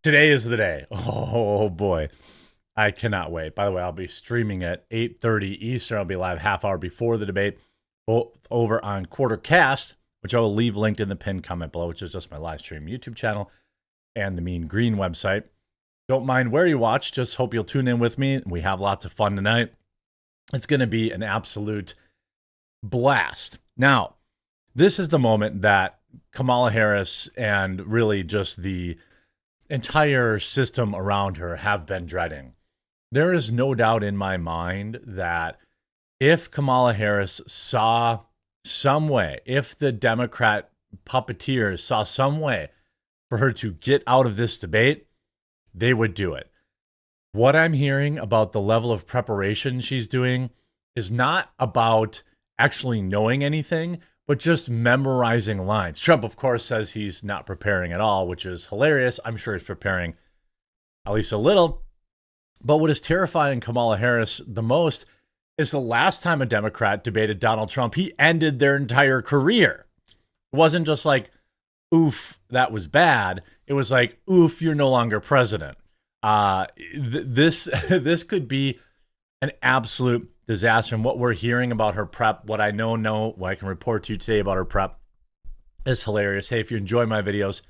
Today is the day. Oh boy. I cannot wait. By the way, I'll be streaming at 8:30 Eastern. I'll be live half hour before the debate over on Quartercast, which I will leave linked in the pinned comment below, which is just my live stream YouTube channel and the Mean Green website. Don't mind where you watch. Just hope you'll tune in with me. We have lots of fun tonight. It's going to be an absolute blast. Now, this is the moment that Kamala Harris and really just the entire system around her have been dreading. There is no doubt in my mind that if Kamala Harris saw some way, if the Democrat puppeteers saw some way for her to get out of this debate, they would do it. What I'm hearing about the level of preparation she's doing is not about actually knowing anything, but just memorizing lines. Trump, of course, says he's not preparing at all, which is hilarious. I'm sure he's preparing at least a little. But what is terrifying Kamala Harris the most is the last time a Democrat debated Donald Trump, he ended their entire career. It wasn't just like, oof, that was bad. It was like, oof, you're no longer president. This could be an absolute disaster. And what we're hearing about her prep, what I know, what I can report to you today about her prep is hilarious. Hey, if you enjoy my videos,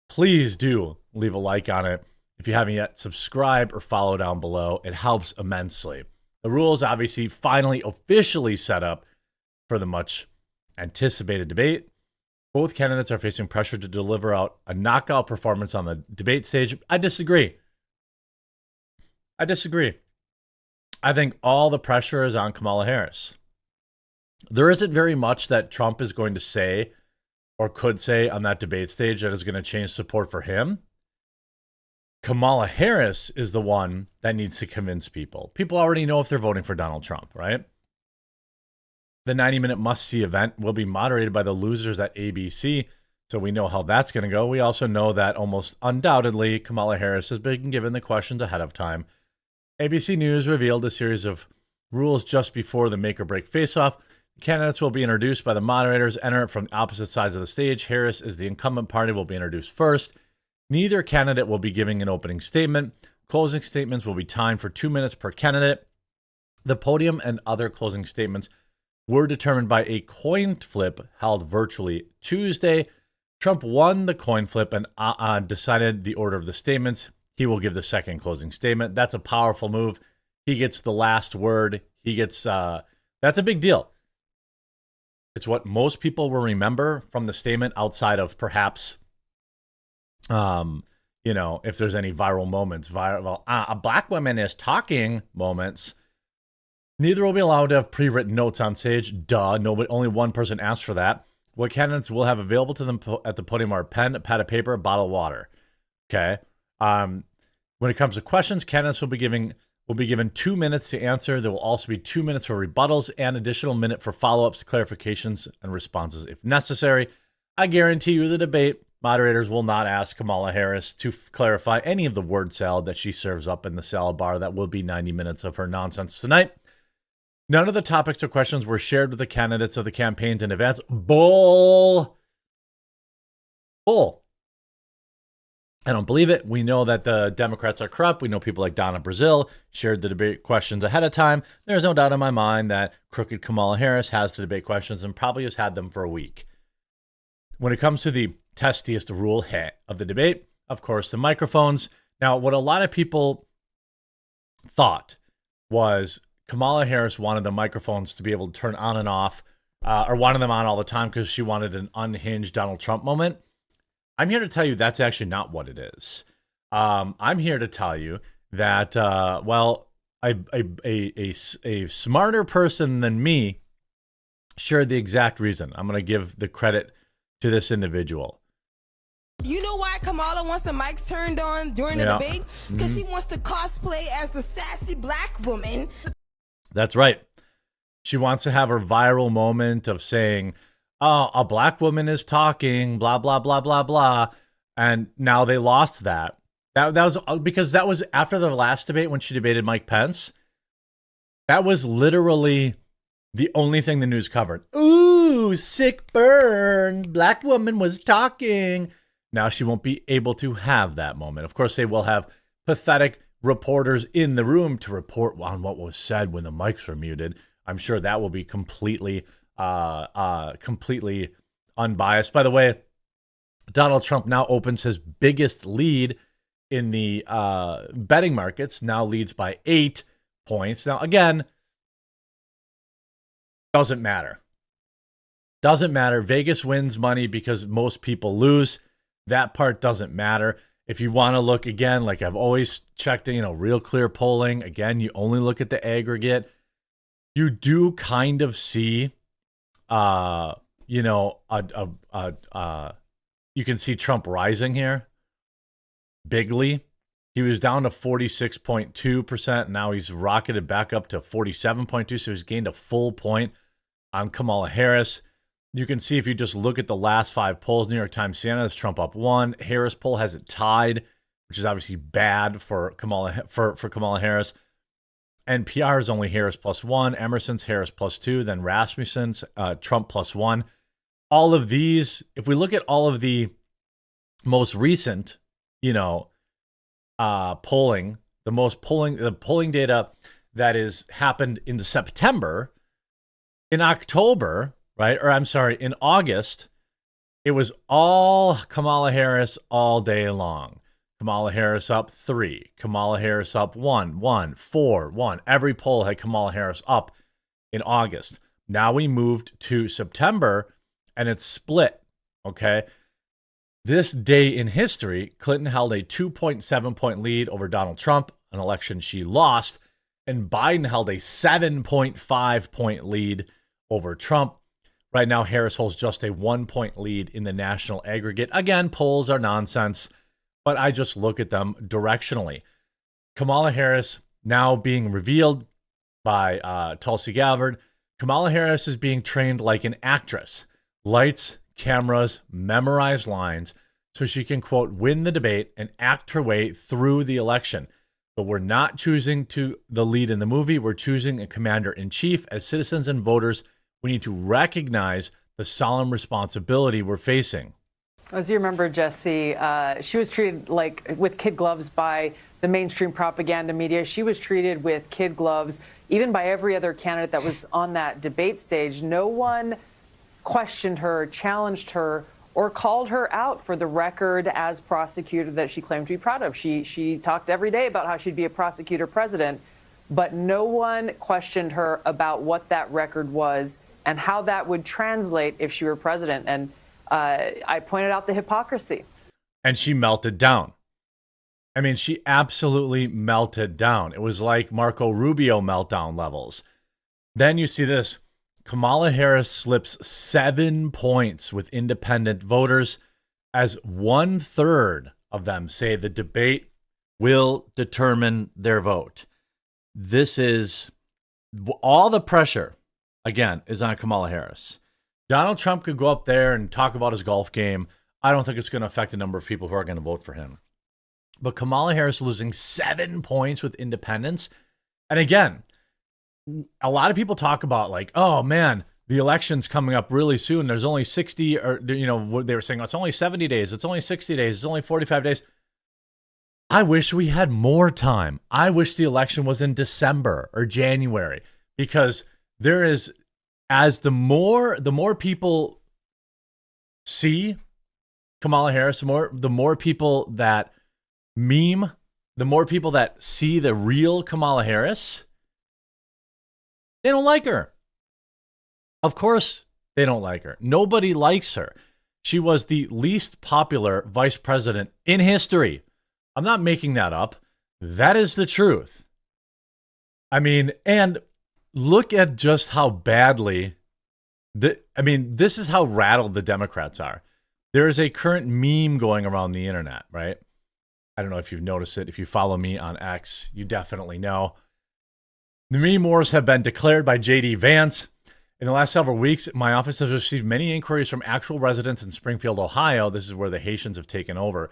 please do leave a like on it. If you haven't yet, subscribe or follow down below. It helps immensely. The rules obviously finally officially set up for the much anticipated debate. Both candidates are facing pressure to deliver out a knockout performance on the debate stage. I disagree. I think all the pressure is on Kamala Harris. There isn't very much that Trump is going to say or could say on that debate stage that is going to change support for him. Kamala Harris is the one that needs to convince people. People already know if they're voting for Donald Trump, right? The 90-minute must-see event will be moderated by the losers at ABC, so we know how that's going to go. We also know that almost undoubtedly Kamala Harris has been given the questions ahead of time. ABC News revealed a series of rules just before the make-or-break face-off. Candidates will be introduced by the moderators, enter from opposite sides of the stage. Harris is the incumbent party, will be introduced first. Neither candidate will be giving an opening statement. Closing statements will be timed for 2 minutes per candidate. The podium and other closing statements were determined by a coin flip held virtually Tuesday. Trump won the coin flip and decided the order of the statements. He will give the second closing statement. That's a powerful move. He gets the last word. He gets, that's a big deal. It's what most people will remember from the statement outside of perhaps, if there's any viral moments, a black woman is talking moments. Neither will be allowed to have pre-written notes on stage. Duh. Nobody, only one person asked for that. What candidates will have available to them at the podium are a pen, a pad of paper, a bottle of water. Okay. When it comes to questions, candidates will be given 2 minutes to answer. There will also be 2 minutes for rebuttals and additional minute for follow-ups, clarifications, and responses if necessary. I guarantee you the debate moderators will not ask Kamala Harris to clarify any of the word salad that she serves up in the salad bar. That will be 90 minutes of her nonsense tonight. None of the topics or questions were shared with the candidates of the campaigns in advance. Bull. I don't believe it. We know that the Democrats are corrupt. We know people like Donna Brazile shared the debate questions ahead of time. There's no doubt in my mind that crooked Kamala Harris has the debate questions and probably has had them for a week. When it comes to the testiest rule of the debate, of course, the microphones. Now, what a lot of people thought was Kamala Harris wanted the microphones to be able to turn on and off, or wanted them on all the time because she wanted an unhinged Donald Trump moment. I'm here to tell you that's actually not what it is. I'm here to tell you that, a smarter person than me shared the exact reason. I'm going to give the credit to this individual. You know why Kamala wants the mics turned on during the debate? Because she wants to cosplay as the sassy black woman. That's right. She wants to have her viral moment of saying, oh, a black woman is talking, blah, blah, blah, blah, blah. And now they lost that. That was because that was after the last debate when she debated Mike Pence. That was literally the only thing the news covered. Ooh, sick burn. Black woman was talking. Now she won't be able to have that moment. Of course, they will have pathetic reporters in the room to report on what was said when the mics were muted. I'm sure that will be completely unbiased. By the way, Donald Trump now opens his biggest lead in the betting markets, now leads by 8 points. Now, again, doesn't matter. Doesn't matter. Vegas wins money because most people lose. That part doesn't matter. If you want to look again, like I've always checked, real clear polling, again, you only look at the aggregate. You do kind of see, you can see Trump rising here bigly. He was down to 46.2%. Now he's rocketed back up to 47.2%. So he's gained a full point on Kamala Harris. You can see if you just look at the last 5 polls, New York Times, CNN has Trump up 1. Harris poll has it tied, which is obviously bad for Kamala Harris. NPR is only Harris +1, Emerson's Harris +2, then Rasmussen's Trump +1. All of these, if we look at all of the most recent, polling, the polling data that is happened in September, in October, right? Or I'm sorry, in August, it was all Kamala Harris all day long. Kamala Harris up 3, Kamala Harris up 1, 4, 1. Every poll had Kamala Harris up in August. Now we moved to September and it's split, okay? This day in history, Clinton held a 2.7-point lead over Donald Trump, an election she lost, and Biden held a 7.5-point lead over Trump. Right now, Harris holds just a 1-point lead in the national aggregate. Again, polls are nonsense, but I just look at them directionally. Kamala Harris now being revealed by Tulsi Gabbard. Kamala Harris is being trained like an actress. Lights, cameras, memorize lines so she can, quote, win the debate and act her way through the election. But we're not choosing the lead in the movie. We're choosing a commander-in-chief. As citizens and voters, we need to recognize the solemn responsibility we're facing. As you remember, Jesse, she was treated like with kid gloves by the mainstream propaganda media. She was treated with kid gloves, even by every other candidate that was on that debate stage. No one questioned her, challenged her, or called her out for the record as prosecutor that she claimed to be proud of. She talked every day about how she'd be a prosecutor president, but no one questioned her about what that record was and how that would translate if she were president. And I pointed out the hypocrisy. And she melted down. I mean, she absolutely melted down. It was like Marco Rubio meltdown levels. Then you see this. Kamala Harris slips 7 points with independent voters as 1/3 of them say the debate will determine their vote. This is all the pressure, again, is on Kamala Harris. Donald Trump could go up there and talk about his golf game. I don't think it's going to affect the number of people who are going to vote for him. But Kamala Harris losing 7 points with independents. And again, a lot of people talk about like, oh man, the election's coming up really soon. There's only 60, or they were saying, oh, it's only 70 days. It's only 60 days. It's only 45 days. I wish we had more time. I wish the election was in December or January, because there is, as the more people see Kamala Harris, the more people that meme, the more people that see the real Kamala Harris, they don't like her. Of course, they don't like her. Nobody likes her. She was the least popular vice president in history. I'm not making that up. That is the truth. I mean, and look at just how badly, this is how rattled the Democrats are. There is a current meme going around the internet, right? I don't know if you've noticed it. If you follow me on X, you definitely know. The meme wars have been declared by J.D. Vance. In the last several weeks, my office has received many inquiries from actual residents in Springfield, Ohio. This is where the Haitians have taken over,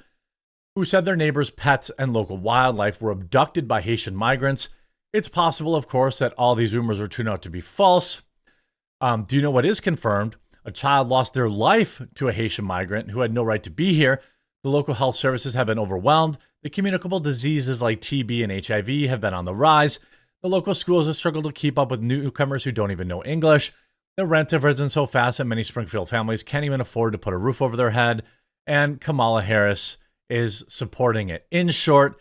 who said their neighbors' pets and local wildlife were abducted by Haitian migrants. It's possible, of course, that all these rumors will turn out to be false. Do you know what is confirmed? A child lost their life to a Haitian migrant who had no right to be here. The local health services have been overwhelmed. The communicable diseases like TB and HIV have been on the rise. The local schools have struggled to keep up with newcomers who don't even know English. The rent have risen so fast that many Springfield families can't even afford to put a roof over their head. And Kamala Harris is supporting it. In short,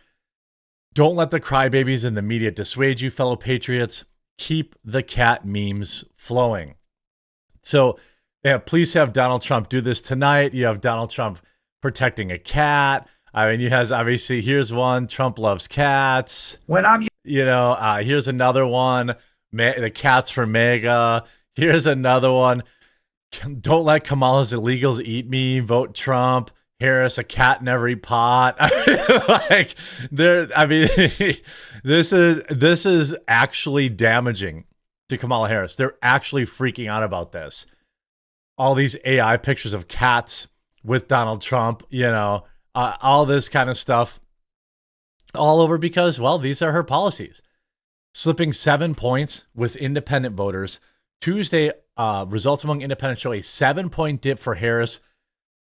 don't let the crybabies in the media dissuade you, fellow patriots. Keep the cat memes flowing. So, police have Donald Trump do this tonight. You have Donald Trump protecting a cat. I mean, you have, obviously, here's one, Trump loves cats. Here's another one, the cat's for MAGA. Here's another one, don't let Kamala's illegals eat me, vote Trump. Harris, a cat in every pot. This is actually damaging to Kamala Harris. They're actually freaking out about this. All these AI pictures of cats with Donald Trump, all this kind of stuff, all over because, well, these are her policies. Slipping 7 points with independent voters. Tuesday, results among independents show a 7-point dip for Harris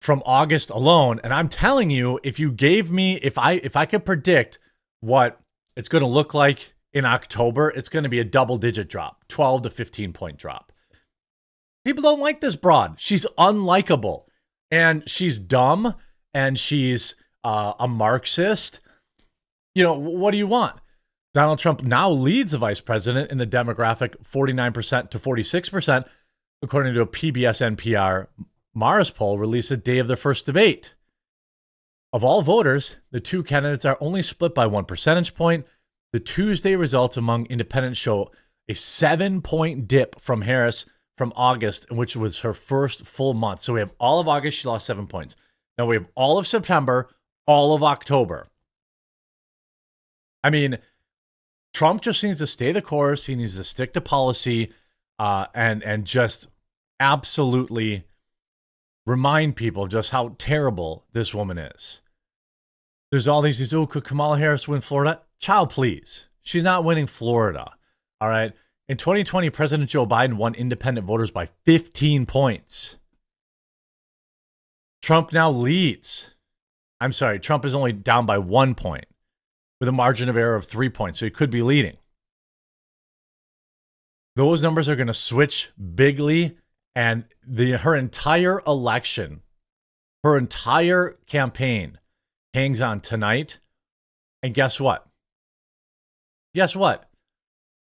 from August alone. And I'm telling you, if I could predict what it's going to look like in October, it's going to be a double-digit drop, 12 to 15-point drop. People don't like this broad. She's unlikable, and she's dumb, and she's a Marxist. What do you want? Donald Trump now leads the vice president in the demographic 49% to 46%, according to a PBS NPR Mars poll released the day of their first debate. Of all voters, the two candidates are only split by 1 percentage point. The Tuesday results among independents show a 7-point dip from Harris from August, which was her first full month. So we have all of August, she lost 7 points. Now we have all of September, all of October. I mean, Trump just needs to stay the course. He needs to stick to policy and just absolutely remind people just how terrible this woman is. There's all these, could Kamala Harris win Florida? Child, please. She's not winning Florida. All right. In 2020, President Joe Biden won independent voters by 15 points. Trump now leads. I'm sorry, Trump is only down by 1 point with a margin of error of 3 points. So he could be leading. Those numbers are going to switch bigly. And her entire election, her entire campaign hangs on tonight. And guess what?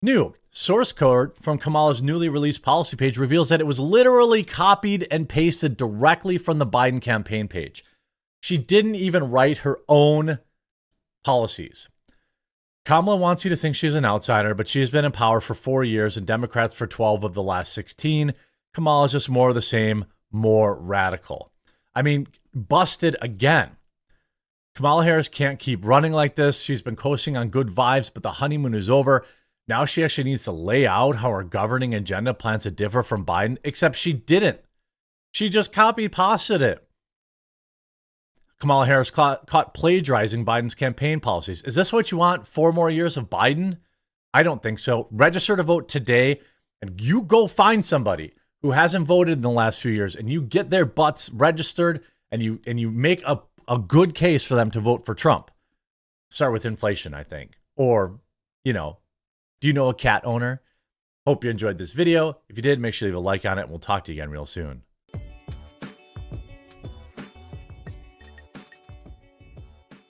New source code from Kamala's newly released policy page reveals that it was literally copied and pasted directly from the Biden campaign page. She didn't even write her own policies. Kamala wants you to think she's an outsider, but she has been in power for 4 years and Democrats for 12 of the last 16. Kamala is just more of the same, more radical. I mean, busted again. Kamala Harris can't keep running like this. She's been coasting on good vibes, but the honeymoon is over. Now she actually needs to lay out how her governing agenda plans to differ from Biden, except she didn't. She just copy-pasted it. Kamala Harris caught plagiarizing Biden's campaign policies. Is this what you want? 4 more years of Biden? I don't think so. Register to vote today, and you go find somebody who hasn't voted in the last few years, and you get their butts registered, and you make a good case for them to vote for Trump. Start with inflation, I think. Or, do you know a cat owner? Hope you enjoyed this video. If you did, make sure you leave a like on it, and we'll talk to you again real soon.